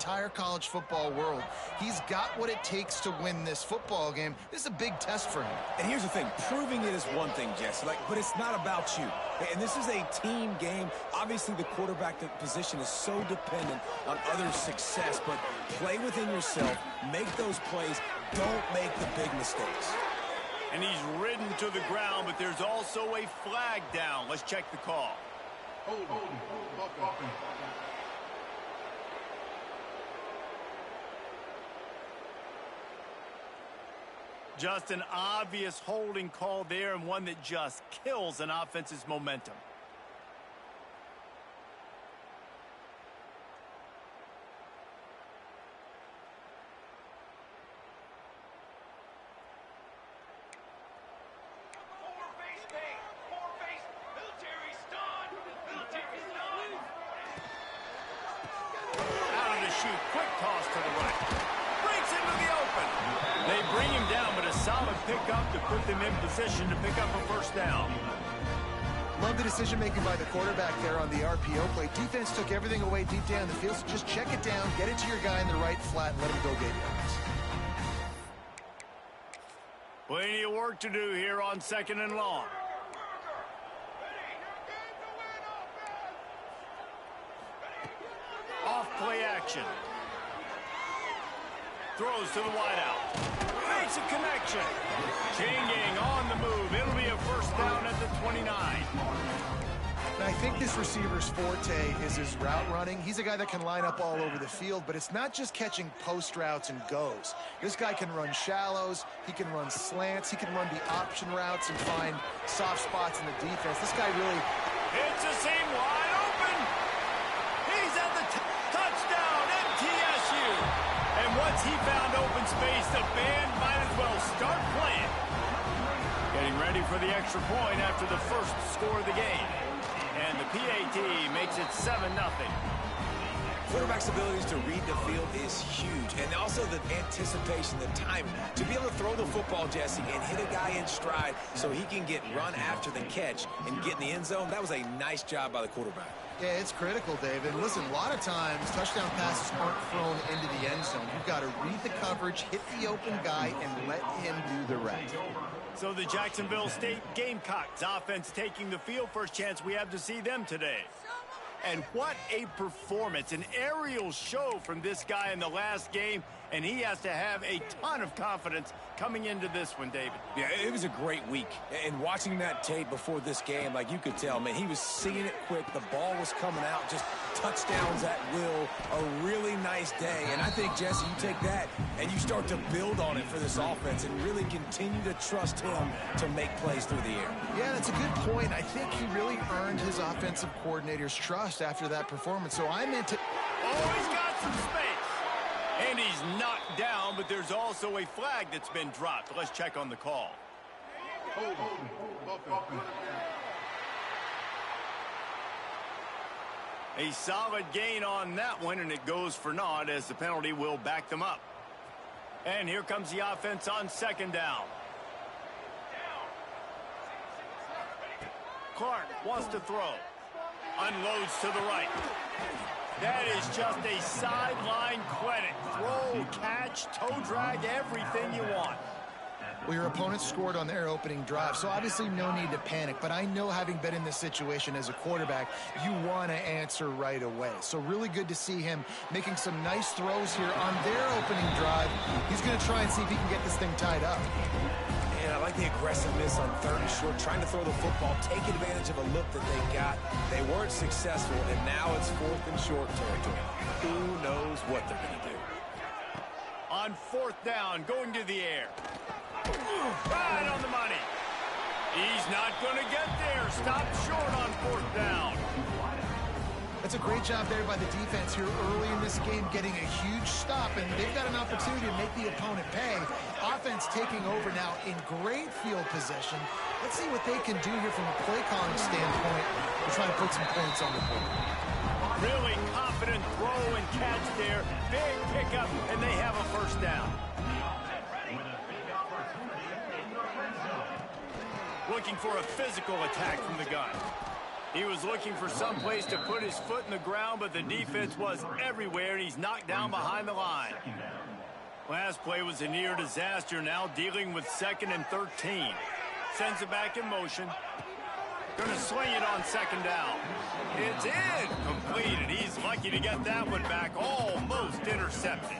entire college football world. He's got what it takes to win this football game. This is a big test for him. And here's the thing, proving it is one thing, Jesse, but it's not about you. And this is a team game. Obviously, the quarterback position is so dependent on others' success, but play within yourself, make those plays, don't make the big mistakes. And he's ridden to the ground, but there's also a flag down. Let's check the call. Just an obvious holding call there, and one that just kills an offense's momentum. Quick toss to the right. Breaks into the open. They bring him down, but a solid pickup to put them in position to pick up a first down. Love the decision-making by the quarterback there on the RPO play. Defense took everything away deep down the field, so just check it down, get it to your guy in the right flat, and let him go get yards. Plenty of work to do here on 2nd and long. Off-play action. Throws to the wideout. Makes a connection. Changing on the move. It'll be a first down at the 29. And I think this receiver's forte is his route running. He's a guy that can line up all over the field, but it's not just catching post routes and goes. This guy can run shallows. He can run slants. He can run the option routes and find soft spots in the defense. This guy really... It's a seam wide open. He's at the touchdown, MTSU. And once he found open space, the band might as well start playing. Getting ready for the extra point after the first score of the game. And the PAT makes it 7-0. Quarterback's abilities to read the field is huge. And also the anticipation, the timing. To be able to throw the football, Jesse, and hit a guy in stride so he can get run after the catch and get in the end zone, that was a nice job by the quarterback. Yeah, it's critical, David. Listen, a lot of times touchdown passes aren't thrown into the end zone. You've got to read the coverage, hit the open guy, and let him do the rest. So the Jacksonville State Gamecocks offense taking the field. First chance we have to see them today. And what a performance, an aerial show from this guy in the last game, and he has to have a ton of confidence coming into this one, David. Yeah, it was a great week. And watching that tape before this game, like you could tell, man, he was seeing it quick. The ball was coming out, just touchdowns at will. A really nice day. And I think, Jesse, you take that and you start to build on it for this offense and really continue to trust him to make plays through the air. Yeah, that's a good point. I think he really earned his offensive coordinator's trust after that performance. So I'm into... Oh, he's got some space. And he's knocked down, but there's also a flag that's been dropped. Let's check on the call. A solid gain on that one, and it goes for naught as the penalty will back them up. And here comes the offense on 2nd down. Clark wants to throw. Unloads to the right. That is just a sideline clinic. Throw, catch, toe drag, everything you want. Well, your opponent scored on their opening drive, so obviously no need to panic. But I know, having been in this situation as a quarterback, you want to answer right away. So really good to see him making some nice throws here on their opening drive. He's going to try and see if he can get this thing tied up. And I like the aggressiveness on 3rd and short, trying to throw the football, take advantage of a look that they got. They weren't successful, and now it's 4th and short territory. Who knows what they're going to do? On 4th down, going to the air. Right on the money. He's not going to get there. Stopped short on 4th down. That's a great job there by the defense here early in this game, getting a huge stop, and they've got an opportunity to make the opponent pay. Offense taking over now in great field position. Let's see what they can do here from a play calling standpoint to try to put some points on the board. Really confident throw and catch there. Big pickup, and they have a first down. Looking for a physical attack from the gun. He was looking for some place to put his foot in the ground, but the defense was everywhere, and he's knocked down behind the line. Last play was a near disaster, now dealing with 2nd and 13. Sends it back in motion. Going to sling it on 2nd down. It's in. Completed. He's lucky to get that one back. Almost intercepted.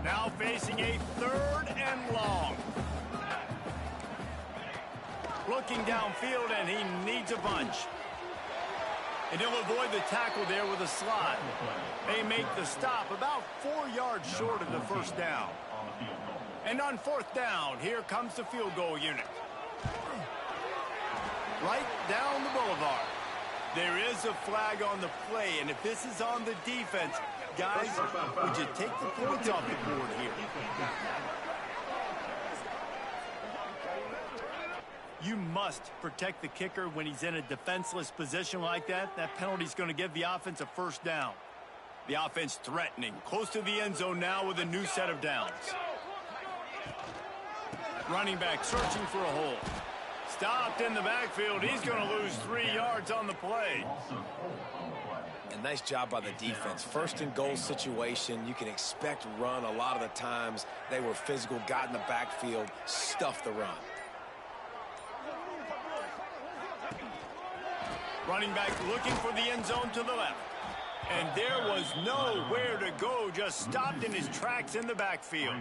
Now facing a 3rd and long. Looking downfield, and he needs a bunch. And he'll avoid the tackle there with a slide. They make the stop about 4 yards short of the 1st down. And on 4th down, here comes the field goal unit. Right down the boulevard. There is a flag on the play, and if this is on the defense, guys, would you take the points off the board here? You must protect the kicker when he's in a defenseless position like that. That penalty's going to give the offense a 1st down. The offense threatening, close to the end zone now with a new set of downs. Running back searching for a hole. Stopped in the backfield. He's going to lose 3 yards on the play. A nice job by the defense. 1st and goal situation. You can expect run a lot of the times. They were physical, got in the backfield, stuffed the run. Running back looking for the end zone to the left. And there was nowhere to go. Just stopped in his tracks in the backfield.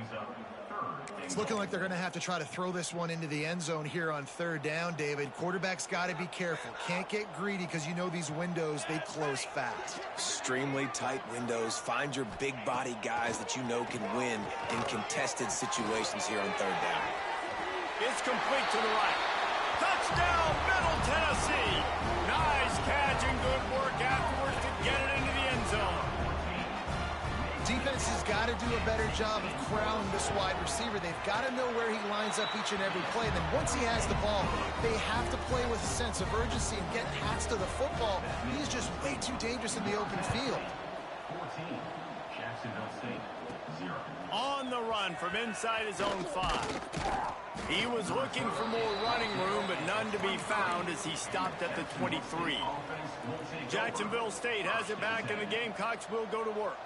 It's looking like they're going to have to try to throw this one into the end zone here on 3rd down, David. Quarterback's got to be careful. Can't get greedy because you know these windows, they close fast. Extremely tight windows. Find your big body guys that you know can win in contested situations here on 3rd down. It's complete to the right. Touchdown, Middle Tennessee. Nice catch and good work afterwards to get it into the end zone. Defense has got to do a better job of crowding this wide receiver. They've got to know where he lines up each and every play. And then once he has the ball, they have to play with a sense of urgency and get hats to the football. He's just way too dangerous in the open field. On the run from inside his own 5. He was looking for more running room, but none to be found as he stopped at the 23. Jacksonville State has it back, and the Gamecocks will go to work.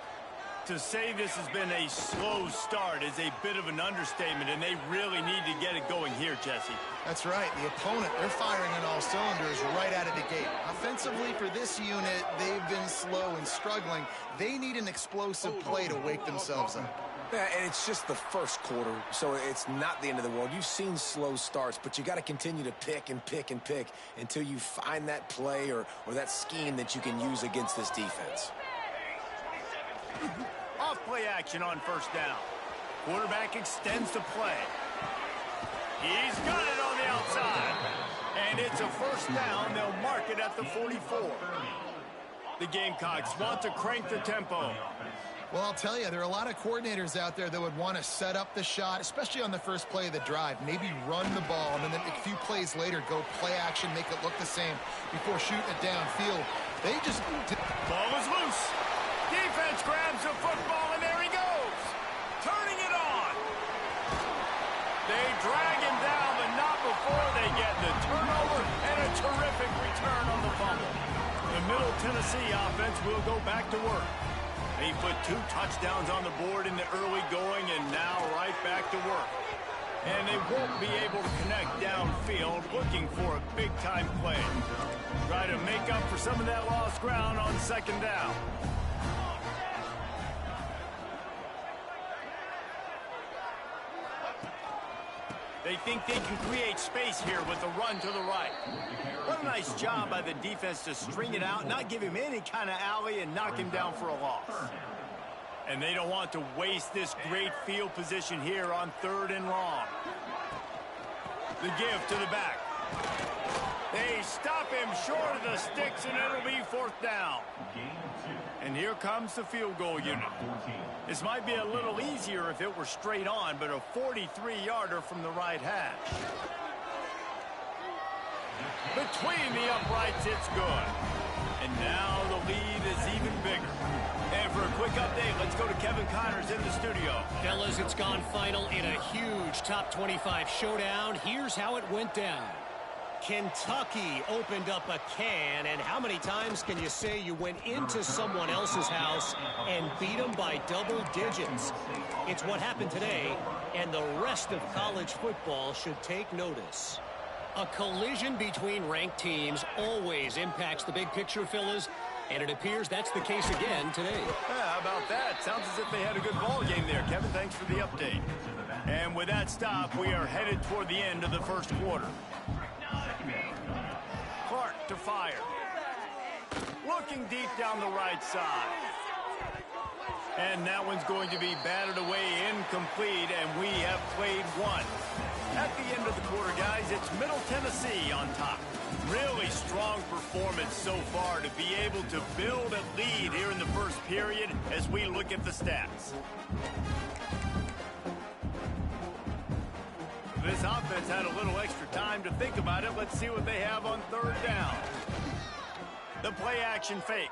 To say this has been a slow start is a bit of an understatement, and they really need to get it going here, Jesse. That's right. The opponent, they're firing on all cylinders right out of the gate. Offensively, for this unit, they've been slow and struggling. They need an explosive play to wake themselves up. Yeah, and it's just the 1st quarter, so it's not the end of the world. You've seen slow starts, but you got to continue to pick and pick and pick until you find that play or that scheme that you can use against this defense. Off play action on 1st down. Quarterback extends the play. He's got it on the outside. And it's a 1st down. They'll mark it at the 44. The Gamecocks want to crank the tempo. Well, I'll tell you, there are a lot of coordinators out there that would want to set up the shot, especially on the first play of the drive. Maybe run the ball, and then a few plays later, go play action, make it look the same before shooting it downfield. They just... Ball is loose. Defense grabs the football, and there he goes. Turning it on. They drag him down, but not before they get the turnover and a terrific return on the fumble. The Middle Tennessee offense will go back to work. He put 2 touchdowns on the board in the early going, and now right back to work. And they won't be able to connect downfield, looking for a big-time play. Try to make up for some of that lost ground on 2nd down. They think they can create space here with a run to the right. What a nice job by the defense to string it out, not give him any kind of alley, and knock him down for a loss. And they don't want to waste this great field position here on 3rd and long. The give to the back. They stop him short of the sticks, and it'll be 4th down. And here comes the field goal unit. This might be a little easier if it were straight on, but a 43-yarder from the right hash. Between the uprights, it's good. And now the lead is even bigger. And for a quick update, let's go to Kevin Connors in the studio. Fellas, it's gone final in a huge top 25 showdown. Here's how it went down. Kentucky opened up a can, and how many times can you say you went into someone else's house and beat them by double digits? It's what happened today, and the rest of college football should take notice. A collision between ranked teams always impacts the big picture, fellas, and it appears that's the case again today. Yeah, how about that? Sounds as if they had a good ball game there, Kevin. Thanks for the update. And with that stop, we are headed toward the end of the first quarter. Clark to fire. Looking deep down the right side. And that one's going to be batted away incomplete, and we have played one. At the end of the quarter, guys, it's Middle Tennessee on top. Really strong performance so far to be able to build a lead here in the first period as we look at the stats. This offense had a little extra time to think about it. Let's see what they have on third down. The play action fake.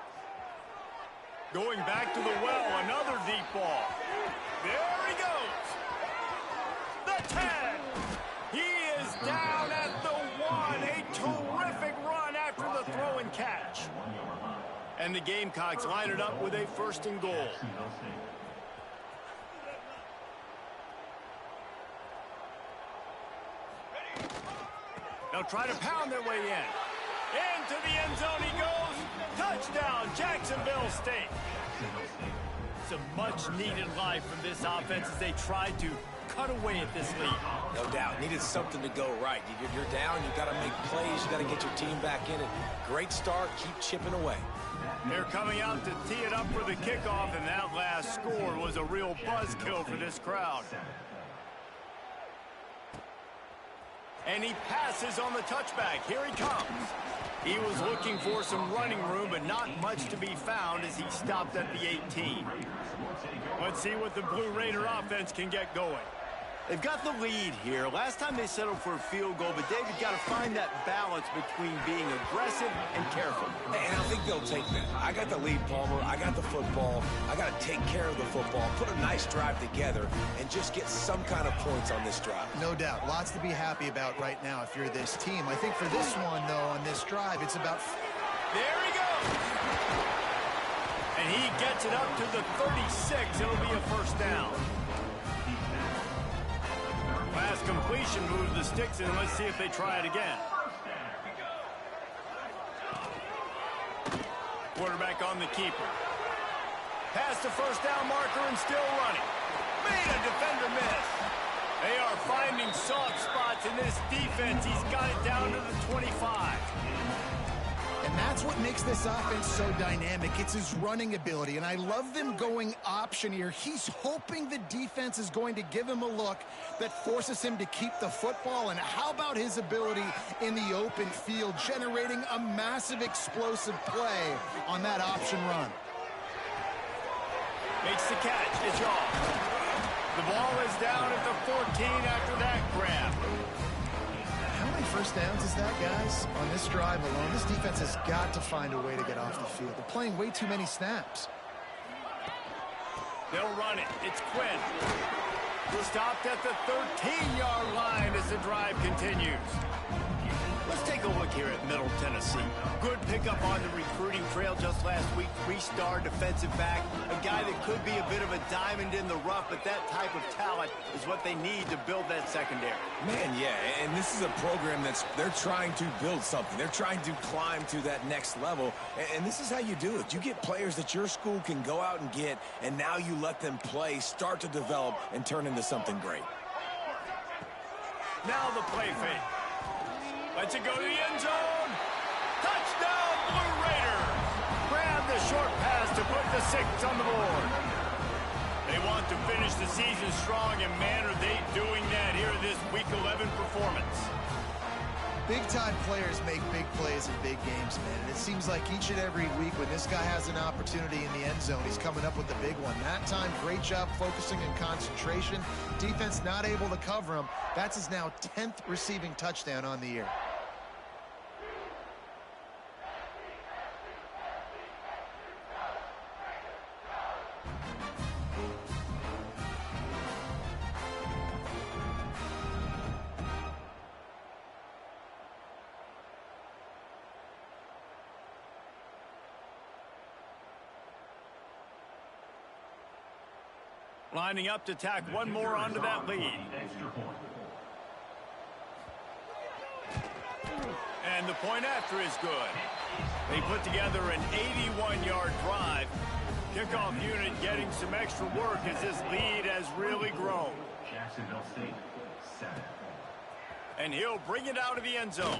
Going back to the well, another deep ball. There he goes. The 10. He is down at the 1. A terrific run after the throw and catch. And the Gamecocks line it up with a 1st and goal. They'll try to pound their way in. Into the end zone he goes. Touchdown, Jacksonville State. Some much-needed life from this offense as they try to cut away at this lead. No doubt. Needed something to go right. You're down. You got to make plays. You got to get your team back in it. Great start. Keep chipping away. They're coming out to tee it up for the kickoff, and that last score was a real buzzkill for this crowd. And he passes on the touchback. Here he comes. He was looking for some running room, but not much to be found as he stopped at the 18. Let's see what the Blue Raider offense can get going. They've got the lead here. Last time they settled for a field goal, but David got to find that balance between being aggressive and careful. And I think they'll take that. I got the lead, Palmer. I got the football. I got to take care of the football, put a nice drive together, and just get some kind of points on this drive. No doubt. Lots to be happy about right now if you're this team. I think for this one, though, on this drive, it's about... There he goes! And he gets it up to the 36. It'll be a 1st down. Last completion moves the sticks in. Let's see if they try it again. Quarterback on the keeper. Past the 1st down marker and still running. Made a defender miss. They are finding soft spots in this defense. He's got it down to the 25. And that's what makes this offense so dynamic. It's his running ability, and I love them going option here. He's hoping the defense is going to give him a look that forces him to keep the football. And how about his ability in the open field, generating a massive explosive play on that option run? Makes the catch. It's off. The ball is down at the 14 after that grab. How many 1st downs is that, guys? On this drive alone, this defense has got to find a way to get off the field. They're playing way too many snaps. They'll run it. It's Quinn. Stopped at the 13-yard line as the drive continues. Let's take a look here at Middle Tennessee. Good pickup on the recruiting trail just last week. 3-star defensive back. A guy that could be a bit of a diamond in the rough, but that type of talent is what they need to build that secondary. Man, yeah, and this is a program they're trying to build something. They're trying to climb to that next level, and this is how you do it. You get players that your school can go out and get, and now you let them play, start to develop, and turn into something great. Now the play fake. Lets it go to the end zone. Touchdown, Blue Raiders. Grab the short pass to put the 6 on the board. They want to finish the season strong, and man, are they doing that here in this Week 11 performance. Big-time players make big plays in big games, man. And it seems like each and every week when this guy has an opportunity in the end zone, he's coming up with the big one. That time, great job focusing and concentration. Defense not able to cover him. That's his now 10th receiving touchdown on the year. Lining up to tack one more onto that lead. And the point after is good. They put together an 81-yard drive. Kickoff unit getting some extra work as this lead has really grown. Jacksonville State, 7. And he'll bring it out of the end zone.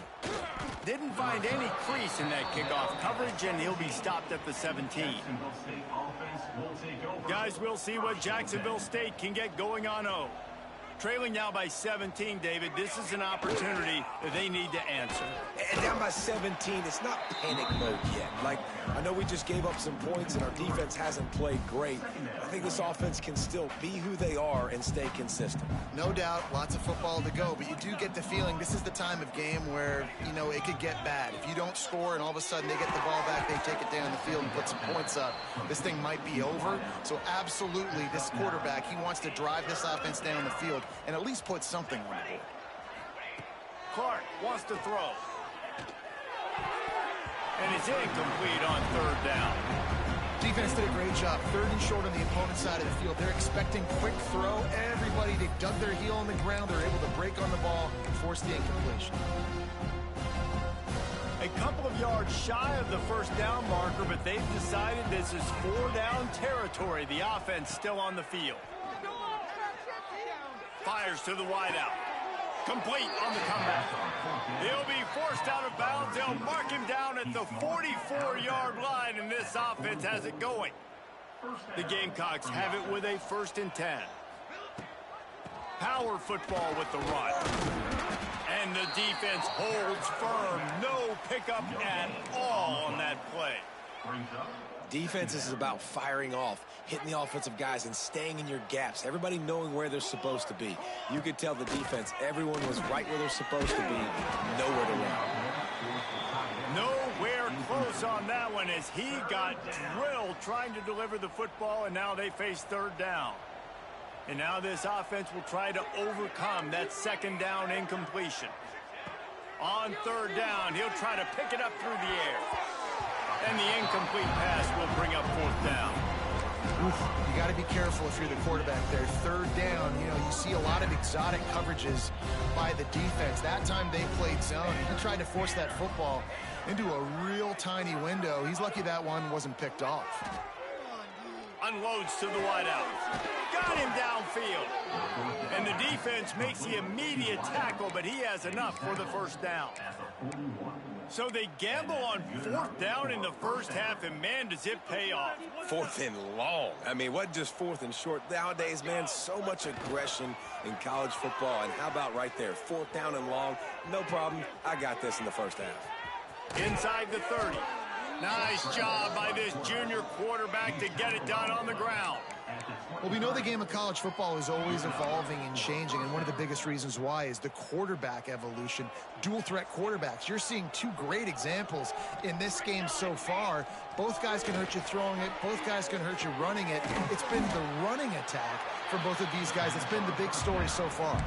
Didn't find any crease in that kickoff coverage, and he'll be stopped at the 17. Guys, we'll see what Jacksonville State can get going on O. Trailing now by 17, David. This is an opportunity that they need to answer. And down by 17, it's not panic mode yet. Like, I know we just gave up some points and our defense hasn't played great. I think this offense can still be who they are and stay consistent. No doubt, lots of football to go, but you do get the feeling this is the time of game where, you know, it could get bad. If you don't score and all of a sudden they get the ball back, they take it down the field and put some points up, this thing might be over. So absolutely, this quarterback, he wants to drive this offense down the field and at least put something on the board. Clark wants to throw. And it's incomplete on third down. Defense did a great job. 3rd and short on the opponent's side of the field. They're expecting quick throw. Everybody, they dug their heel on the ground. They're able to break on the ball and force the incompletion. A couple of yards shy of the first down marker, but they've decided this is 4-down territory. The offense still on the field. Fires to the wideout. Complete on the comeback. He'll be forced out of bounds. They'll mark him down at the 44-yard line, and this offense has it going. The Gamecocks have it with a 1st and 10. Power football with the run. And the defense holds firm. No pickup at all on that play. Defense is about firing off, hitting the offensive guys and staying in your gaps. Everybody knowing where they're supposed to be. You could tell the defense, everyone was right where they're supposed to be, nowhere to run. Nowhere close on that one as he got drilled trying to deliver the football, and now they face 3rd down. And now this offense will try to overcome that 2nd down incompletion. On 3rd down, he'll try to pick it up through the air. And the incomplete pass will bring up 4th down. Oof, you got to be careful if you're the quarterback there. 3rd down, you know, you see a lot of exotic coverages by the defense. That time they played zone. He tried to force that football into a real tiny window. He's lucky that one wasn't picked off. Unloads to the wideout. Got him downfield. And the defense makes the immediate tackle, but he has enough for the 1st down. So they gamble on 4th down in the first half, and man, does it pay off. 4th and long. I mean, what just 4th and short? Nowadays, man, so much aggression in college football. And how about right there? 4th down and long. No problem. I got this in the first half. Inside the 30. Nice job by this junior quarterback to get it done on the ground. Well, we know the game of college football is always evolving and changing, and one of the biggest reasons why is the quarterback evolution. Dual threat quarterbacks. You're seeing 2 great examples in this game so far. Both guys can hurt you throwing it. Both guys can hurt you running it. It's been the running attack for both of these guys. It's been the big story so far.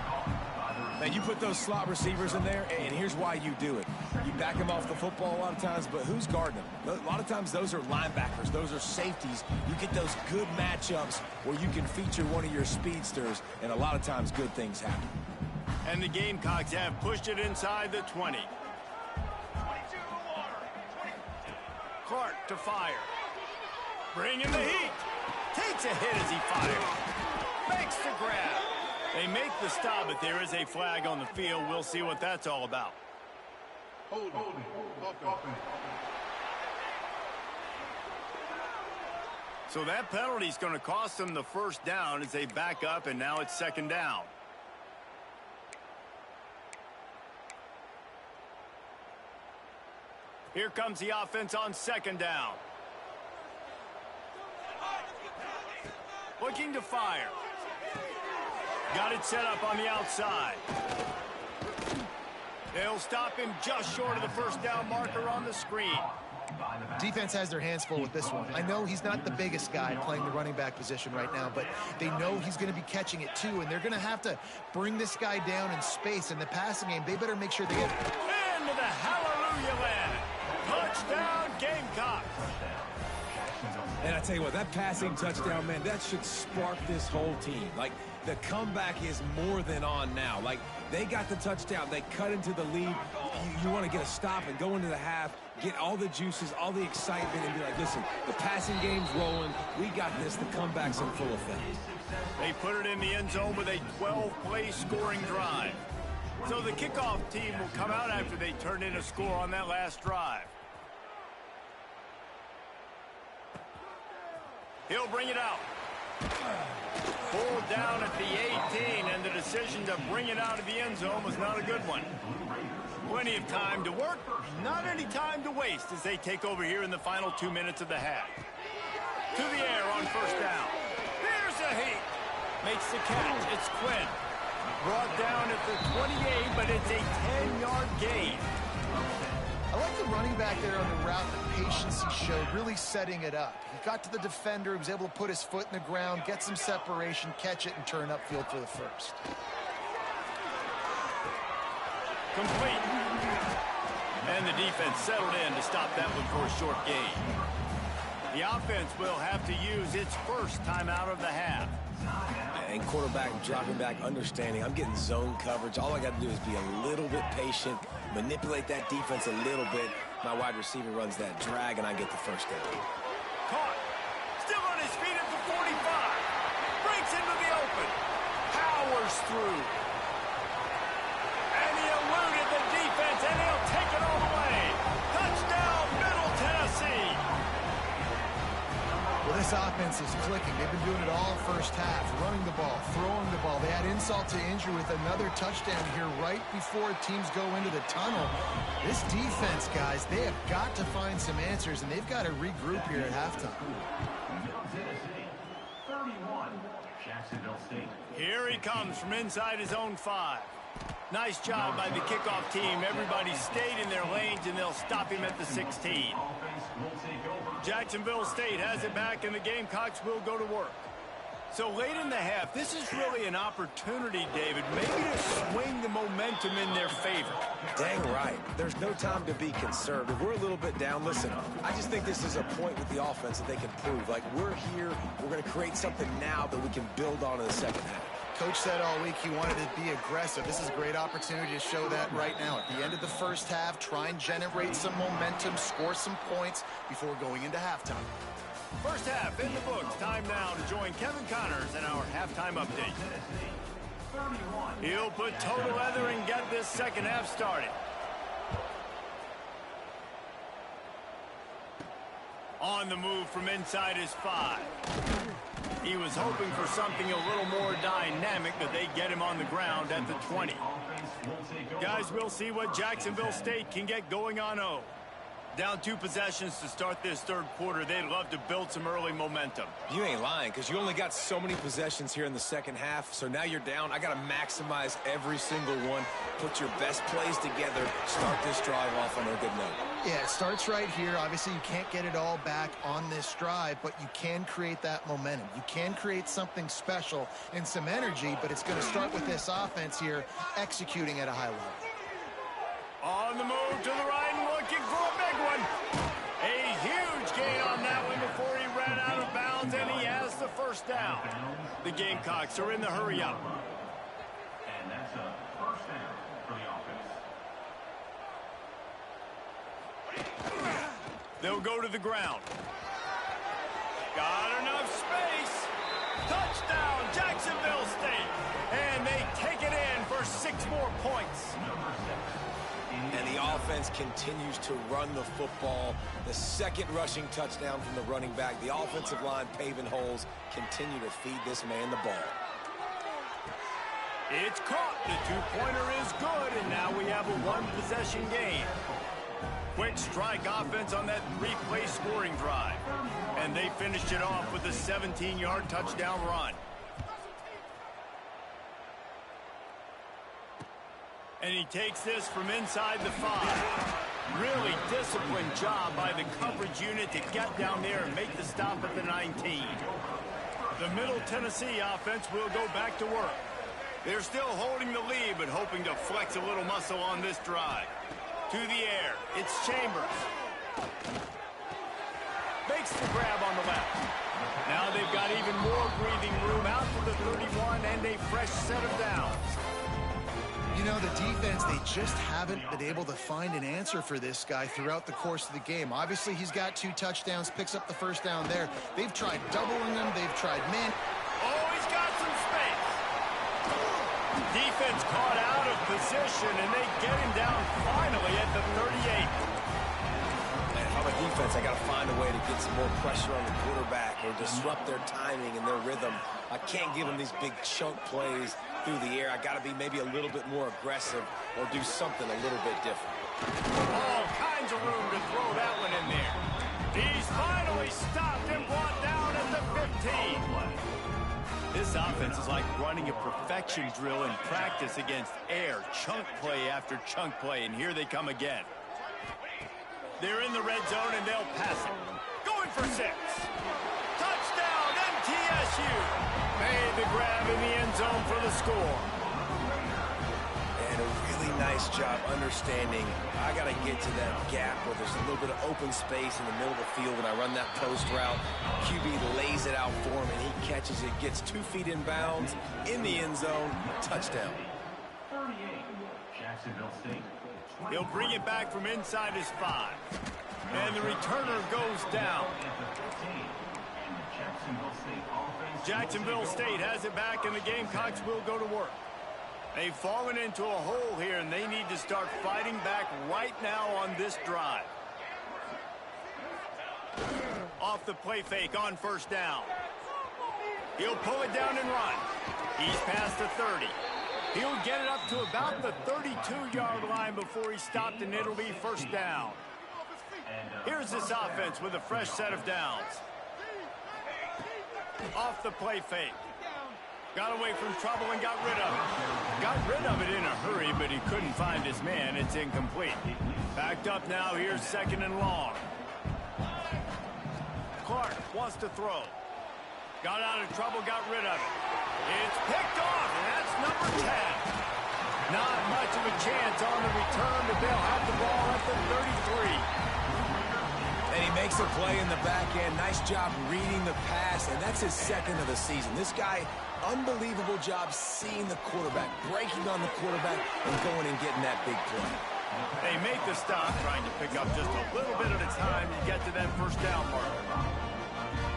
Now, you put those slot receivers in there, and here's why you do it. You back them off the football a lot of times, but who's guarding them? A lot of times those are linebackers. Those are safeties. You get those good matchups where you can feature one of your speedsters, and a lot of times good things happen. And the Gamecocks have pushed it inside the 20. Clark to fire. Bringing the heat. Takes a hit as he fires. Makes the grab. They make the stop, but there is a flag on the field. We'll see what that's all about. So that penalty is going to cost them the 1st down as they back up, and now it's 2nd down. Here comes the offense on 2nd down. Looking to fire. Got it set up on the outside. They'll stop him just short of the 1st down marker on the screen. Defense has their hands full with this one. I know he's not the biggest guy playing the running back position right now, but they know he's going to be catching it too, and they're going to have to bring this guy down in space. In the passing game, they better make sure they get into the hallelujah land. Touchdown, Gamecocks. And I tell you what, that passing touchdown, man, that should spark this whole team. Like, the comeback is more than on now. Like, they got the touchdown. They cut into the lead. You want to get a stop and go into the half, get all the juices, all the excitement, and be like, listen, the passing game's rolling. We got this. The comeback's in full effect. They put it in the end zone with a 12-play scoring drive. So the kickoff team will come out after they turn in a score on that last drive. He'll bring it out. Pulled down at the 18, and the decision to bring it out of the end zone was not a good one. Plenty of time to work, not any time to waste as they take over here in the final 2 minutes of the half. To the air on first down. Here's a heat. Makes the catch. It's Quinn. Brought down at the 28, but it's a 10-yard gain. I like the running back there on the route, the patience he showed, really setting it up. He got to the defender, he was able to put his foot in the ground, get some separation, catch it, and turn upfield for the first. Complete. And the defense settled in to stop that one for a short gain. The offense will have to use its first timeout of the half. And quarterback dropping back, understanding I'm getting zone coverage. All I got to do is be a little bit patient, manipulate that defense a little bit. My wide receiver runs that drag, and I get the first down. Caught. Still on his feet at the 45. Breaks into the open. Powers through. And he eluded the defense, and he'll take it all the way. Touchdown, Middle Tennessee. Well, this offense is clicking. They've been doing it all first half, running the ball, throwing the ball. They had insult to injury with another touchdown here right before teams go into the tunnel. This defense, guys, they have got to find some answers, and they've got to regroup here at halftime. Here he comes from inside his own 5. Nice job by the kickoff team. Everybody stayed in their lanes, and they'll stop him at the 16. Jacksonville State has it back, and the Gamecocks will go to work. So late in the half, this is really an opportunity, David, maybe to swing the momentum in their favor. Dang right. There's no time to be conservative. We're a little bit down. Listen, I just think this is a point with the offense that they can prove. Like, we're here. We're going to create something now that we can build on in the second half. Coach said all week he wanted to be aggressive. This is a great opportunity to show that right now. At the end of the first half, try and generate some momentum, score some points before going into halftime. First half in the books. Time now to join Kevin Connors in our halftime update. He'll put total leather and get this second half started. On the move from inside his 5. He was hoping for something a little more dynamic, but they get him on the ground at the 20. Guys, we'll see what Jacksonville State can get going on O. Down 2 possessions to start this third quarter. They'd love to build some early momentum. You ain't lying, because you only got so many possessions here in the second half, so now you're down. I got to maximize every single one, put your best plays together, start this drive off on a good note. Yeah, it starts right here. Obviously, you can't get it all back on this drive, but you can create that momentum. You can create something special and some energy, but it's going to start with this offense here executing at a high level. On the move to the right and looking for a big one. A huge gain on that one before he ran out of bounds, and he has the first down. The Gamecocks are in the hurry-up. And that's a first down for the offense. They'll go to the ground. Got enough space. Touchdown, Jacksonville State. And they take it in for 6 more points. And the offense continues to run the football. The second rushing touchdown from the running back. The offensive line paving holes. Continue to feed this man the ball. It's caught. The 2-pointer is good, and now we have a 1-possession game. Quick strike offense on that 3-play scoring drive. And they finished it off with a 17-yard touchdown run. And he takes this from inside the 5. Really disciplined job by the coverage unit to get down there and make the stop at the 19. The Middle Tennessee offense will go back to work. They're still holding the lead, but hoping to flex a little muscle on this drive. To the air, it's Chambers. They makes the grab on the left. Now they've got even more breathing room out to the 31 and a fresh set of downs. You know, the defense, they just haven't been able to find an answer for this guy throughout the course of the game. Obviously, he's got 2 touchdowns, picks up the first down there. They've tried doubling him. They've tried man. Oh, he's got some space. Defense caught out of position, and they get him down finally at the 38. Man, if I'm a defense, I got to find a way to get some more pressure on the quarterback or disrupt their timing and their rhythm. I can't give them these big chunk plays through the air. I got to be maybe a little bit more aggressive or do something a little bit different. All kinds of room to throw that one in there. He's finally stopped and brought down at the 15. This offense is like running a perfection drill in practice against air. Chunk play after chunk play, and here they come again. They're in the red zone, and they'll pass it. Going for 6. Touchdown, MTSU. Made the grab in the end zone for the score. And a really nice job understanding I got to get to that gap where there's a little bit of open space in the middle of the field. When I run that post route, QB lays it out for him, and he catches it, gets 2 feet in bounds, in the end zone, touchdown. 38, Jacksonville State. He'll bring it back from inside his 5. And the returner goes down. Jacksonville State has it back, and the Gamecocks will go to work. They've fallen into a hole here, and they need to start fighting back right now on this drive. Off the play fake on first down. He'll pull it down and run. He's past the 30. He'll get it up to about the 32-yard line before he stopped, and it'll be first down. Here's this offense with a fresh set of downs. Off the play fake. Got away from trouble and got rid of it. Got rid of it in a hurry, but he couldn't find his man. It's incomplete. Backed up now. Here's second and long. Clark wants to throw. Got out of trouble, got rid of it. It's picked off, and that's number 10. Not much of a chance on the return, but they'll have the ball at the 33. And he makes a play in the back end. Nice job reading the pass, and that's his 2nd of the season. This guy, unbelievable job seeing the quarterback, breaking on the quarterback, and going and getting that big play. They make the stop, trying to pick up just a little bit at a time to get to that first down marker.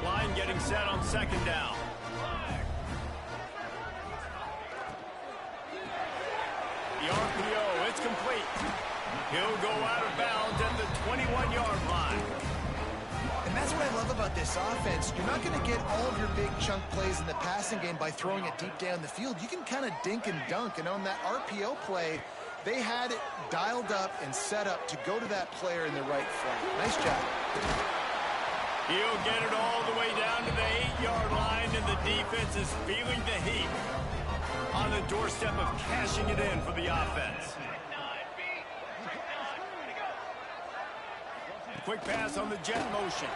Line getting set on second down. The RPO, it's complete. He'll go out of bounds at the 21-yard line. And that's what I love about this offense. You're not going to get all of your big chunk plays in the passing game by throwing it deep down the field. You can kind of dink and dunk. And on that RPO play, they had it dialed up and set up to go to that player in the right flat. Nice job. He'll get it all the way down to the 8-yard line, and the defense is feeling the heat. On the doorstep of cashing it in for the offense. Quick pass on the jet motion.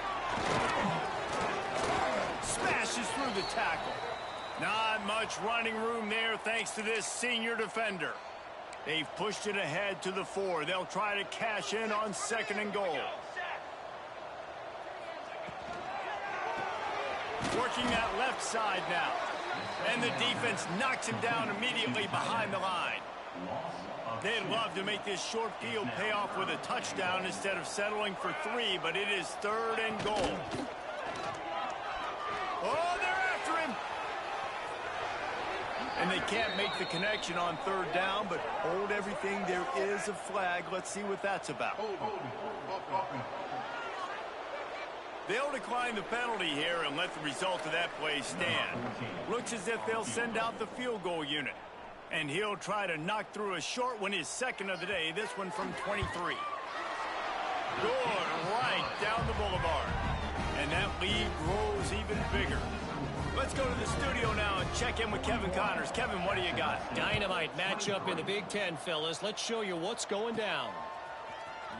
Smashes through the tackle. Not much running room there thanks to this senior defender. They've pushed it ahead to the 4. They'll try to cash in on 2nd and goal. Working that left side now. And the defense knocks him down immediately behind the line. They'd love to make this short field pay off with a touchdown instead of settling for 3, but it is 3rd and goal. Oh, they're after him. And they can't make the connection on 3rd down, but hold everything. There is a flag. Let's see what that's about. They'll decline the penalty here and let the result of that play stand. Looks as if they'll send out the field goal unit. And he'll try to knock through a short one, his 2nd of the day, this one from 23. Good, right down the boulevard. And that lead grows even bigger. Let's go to the studio now and check in with Kevin Connors. Kevin, what do you got? Dynamite matchup in the Big Ten, fellas. Let's show you what's going down.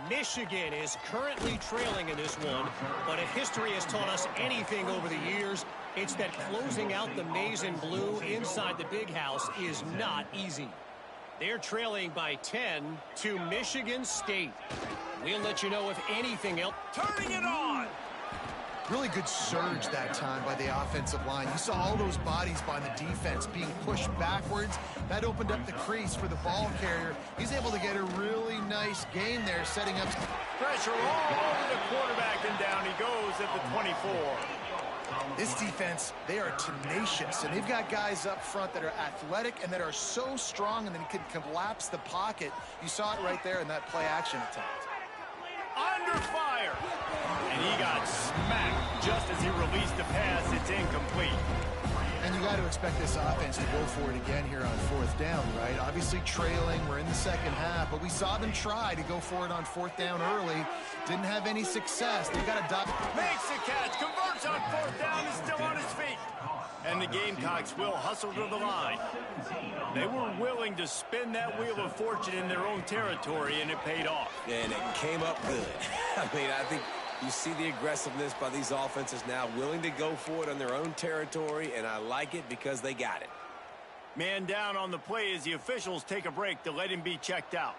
Michigan is currently trailing in this one, but if history has taught us anything over the years, it's that closing out the maize and blue inside the big house is not easy. They're trailing by 10 to Michigan State. We'll let you know if anything else. Turning it on. Really good surge that time by the offensive line. You saw all those bodies by the defense being pushed backwards. That opened up the crease for the ball carrier. He's able to get a really nice gain there, setting up pressure all over the quarterback, and down he goes at the 24. This defense, they are tenacious, and they've got guys up front that are athletic and that are so strong and then can collapse the pocket. You saw it right there in that play-action attempt. Under fire, and he got smacked just as he released the pass. It's incomplete. And you got to expect this offense to go for it again here on fourth down, right? Obviously trailing, we're in the second half, but we saw them try to go for it on fourth down early. Didn't have any success. They got a makes the catch, converts on fourth down, is still on his feet. And the Gamecocks will hustle to the line. They were willing to spin that wheel of fortune in their own territory, and it paid off. And it came up good. I mean, I think you see the aggressiveness by these offenses now, willing to go for it on their own territory, and I like it because they got it. Man down on the play as the officials take a break to let him be checked out.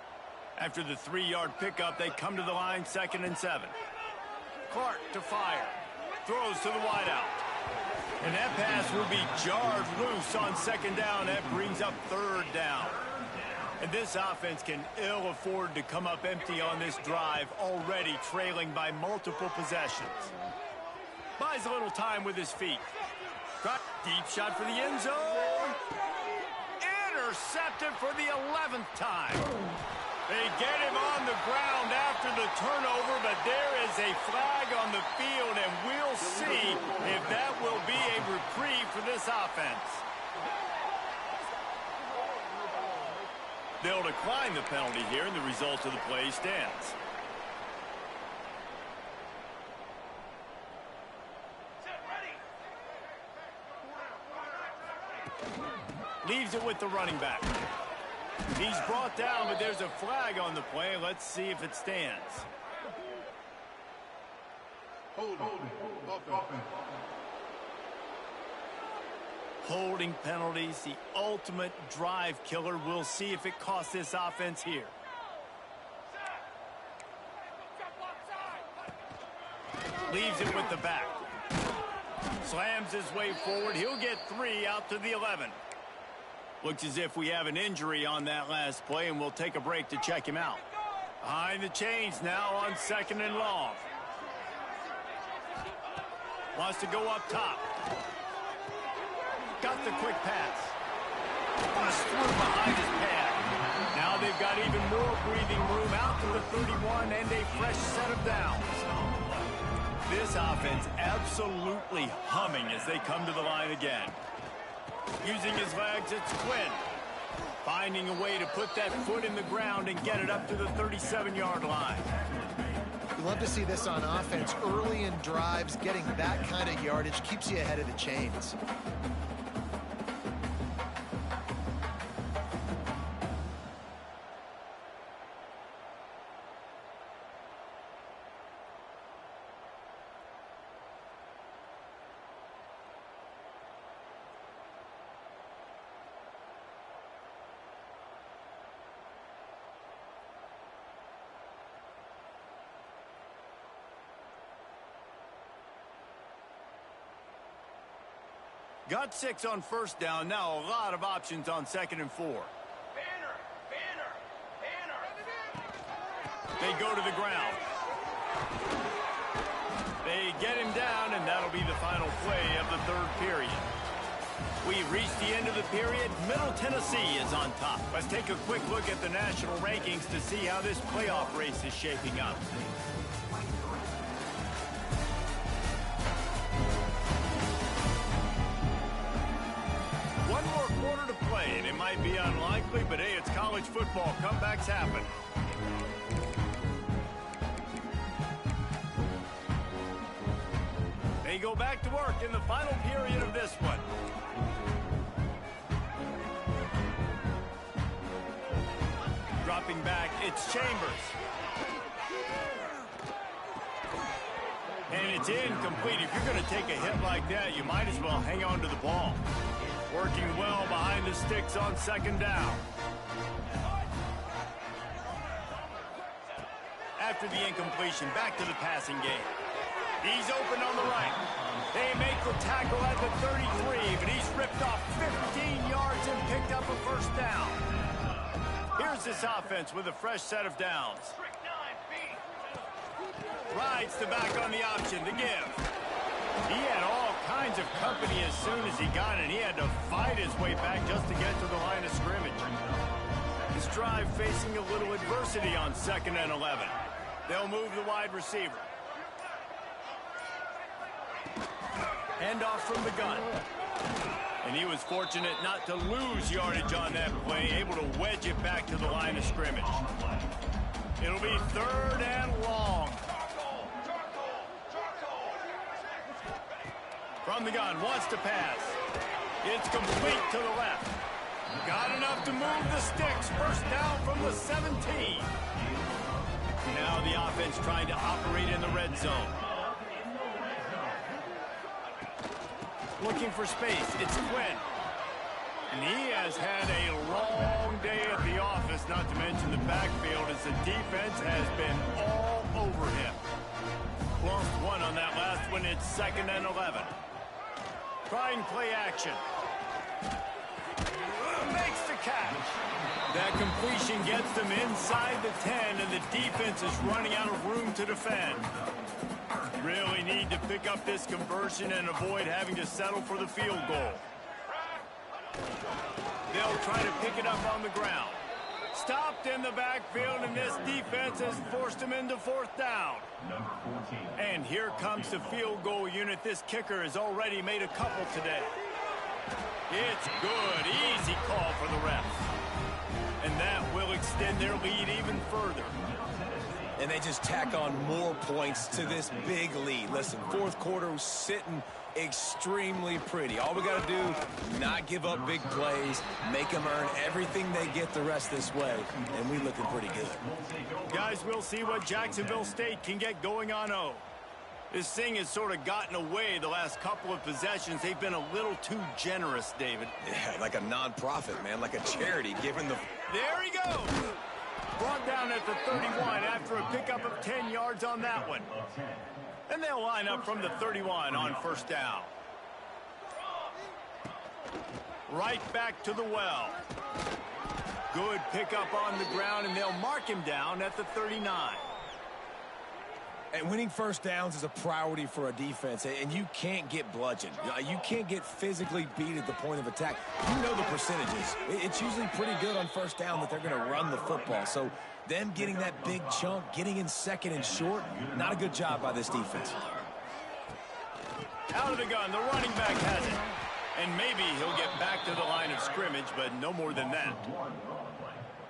After the 3-yard pickup, they come to the line, 2nd and 7. Clark to fire. Throws to the wideout. And that pass will be jarred loose on 2nd down. That brings up 3rd down. And this offense can ill afford to come up empty on this drive, already trailing by multiple possessions. Buys a little time with his feet. Deep shot for the end zone. Intercepted for the 11th time. They get him on the ground after the turnover, but there is a flag on the field, and we'll see if that will be a reprieve for this offense. They'll decline the penalty here, and the result of the play stands. Leaves it with the running back. He's brought down, but there's a flag on the play. Let's see if it stands. Holding penalties, the ultimate drive killer. We'll see if it costs this offense here. Leaves it with the back. Slams his way forward. He'll get 3 out to the 11. Looks as if we have an injury on that last play, and we'll take a break to check him out. Behind the chains now on 2nd and long. Wants to go up top. Got the quick pass. Bust through behind his pad. Now they've got even more breathing room out to the 31 and a fresh set of downs. This offense absolutely humming as they come to the line again. Using his legs, it's Quinn. Finding a way to put that foot in the ground and get it up to the 37-yard line. You love to see this on offense. Early in drives, getting that kind of yardage keeps you ahead of the chains. Got 6 on first down. Now a lot of options on 2nd and 4. They go to the ground. They get him down, and that'll be the final play of the 3rd period. We've reached the end of the period. Middle Tennessee is on top. Let's take a quick look at the national rankings to see how this playoff race is shaping up. One more quarter to play, and it might be unlikely, but hey, it's college football. Comebacks happen. They go back to work in the final period of this one. Dropping back, it's Chambers. And it's incomplete. If you're going to take a hit like that, you might as well hang on to the ball. Working well behind the sticks on 2nd down. After the incompletion, back to the passing game. He's open on the right. They make the tackle at the 33, but he's ripped off 15 yards and picked up a first down. Here's this offense with a fresh set of downs. Rides the back on the option to give. He had all kinds of company as soon as he got it. He had to fight his way back just to get to the line of scrimmage. His drive facing a little adversity on 2nd and 11. They'll move the wide receiver. Handoff from the gun. And he was fortunate not to lose yardage on that play, able to wedge it back to the line of scrimmage. It'll be 3rd and long. From the gun, wants to pass. It's complete to the left. Got enough to move the sticks. First down from the 17. Now the offense trying to operate in the red zone. Looking for space. It's Quinn. And he has had a long day at the office, not to mention the backfield, as the defense has been all over him. Lost one on that last one. It's 2nd and 11. Try and play action. Makes the catch. That completion gets them inside the 10, and the defense is running out of room to defend. Really need to pick up this conversion and avoid having to settle for the field goal. They'll try to pick it up on the ground. Stopped in the backfield, and this defense has forced him into 4th down. And here comes the field goal unit. This kicker has already made a couple today. It's good. Easy call for the refs. And that will extend their lead even further. And they just tack on more points to this big lead. Listen, 4th quarter was sitting extremely pretty. All we got to do, not give up big plays, make them earn everything they get the rest this way, and we looking pretty good. Guys, we'll see what Jacksonville State can get going on O. This thing has sort of gotten away the last couple of possessions. They've been a little too generous, David. Yeah, like a non-profit, man, like a charity, giving the... There he goes! Brought down at the 31 after a pickup of 10 yards on that one. And they'll line up from the 31 on 1st down. Right back to the well. Good pickup on the ground, and they'll mark him down at the 39. And winning 1st downs is a priority for a defense, and you can't get bludgeoned. You can't get physically beat at the point of attack. You know the percentages. It's usually pretty good on 1st down that they're going to run the football. So them getting that big chunk, getting in 2nd and short, not a good job by this defense. Out of the gun, the running back has it. And maybe he'll get back to the line of scrimmage, but no more than that.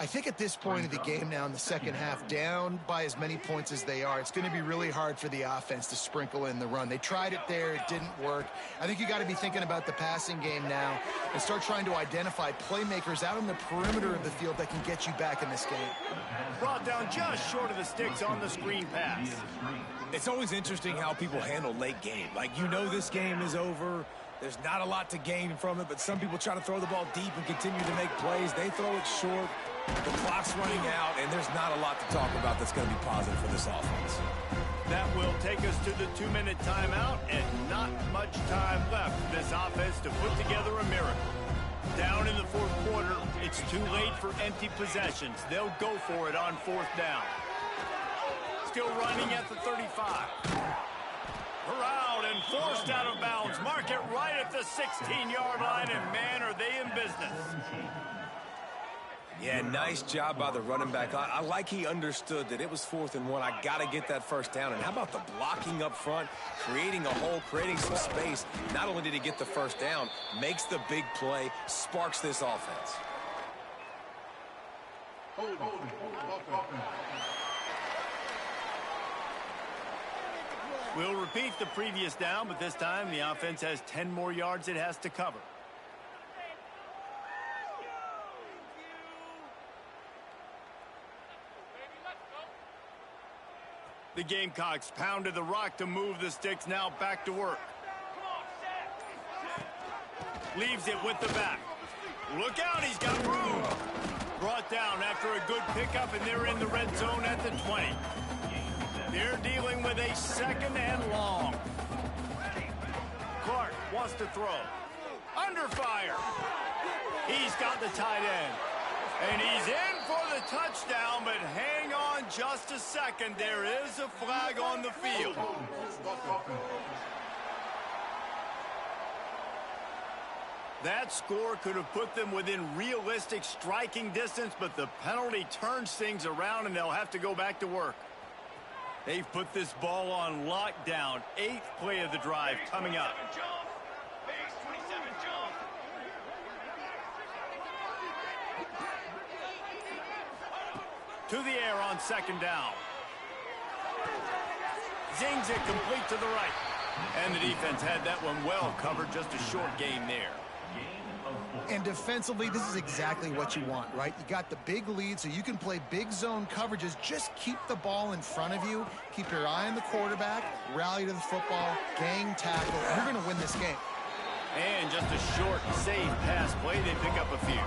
I think at this point of the game now in the 2nd half, down by as many points as they are, it's going to be really hard for the offense to sprinkle in the run. They tried it there. It didn't work. I think you got to be thinking about the passing game now and start trying to identify playmakers out on the perimeter of the field that can get you back in this game. Brought down just short of the sticks on the screen pass. It's always interesting how people handle late game. Like, you know this game is over. There's not a lot to gain from it, but some people try to throw the ball deep and continue to make plays. They throw it short. The clock's running out, and there's not a lot to talk about that's going to be positive for this offense. That will take us to the 2-minute timeout, and not much time left for this offense to put together a miracle. Down in the 4th quarter, it's too late for empty possessions. They'll go for it on 4th down. Still running at the 35. Corralled and forced out of bounds. Mark it right at the 16-yard line, and man, are they in business. Yeah, nice job by the running back. I like he understood that it was 4th and 1. I got to get that 1st down. And how about the blocking up front, creating a hole, creating some space. Not only did he get the 1st down, makes the big play, sparks this offense. We'll repeat the previous down, but this time the offense has 10 more yards it has to cover. The Gamecocks pounded the rock to move the sticks, now back to work. Leaves it with the back. Look out, he's got room. Brought down after a good pickup, and they're in the red zone at the 20. They're dealing with a second and long. Clark wants to throw. Under fire. He's got the tight end. And he's in for the touchdown, but hang on just a second. There is a flag on the field. That score could have put them within realistic striking distance, but the penalty turns things around, and they'll have to go back to work. They've put this ball on lockdown. 8th play of the drive coming up. To the air on second down. Zings it complete to the right. And the defense had that one well covered. Just a short gain there. And defensively, this is exactly what you want, right? You got the big lead, so you can play big zone coverages. Just keep the ball in front of you. Keep your eye on the quarterback. Rally to the football. Gang tackle. You're going to win this game. And just a short, safe pass play. They pick up a few.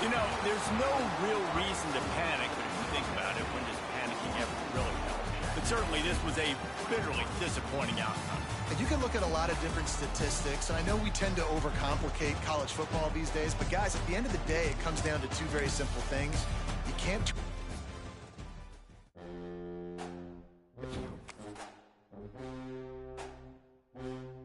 You know, there's no real reason to panic, but if you think about it, when does panicking ever really help? But certainly this was a bitterly disappointing outcome. And you can look at a lot of different statistics, and I know we tend to overcomplicate college football these days, but guys, at the end of the day, it comes down to two very simple things. You can't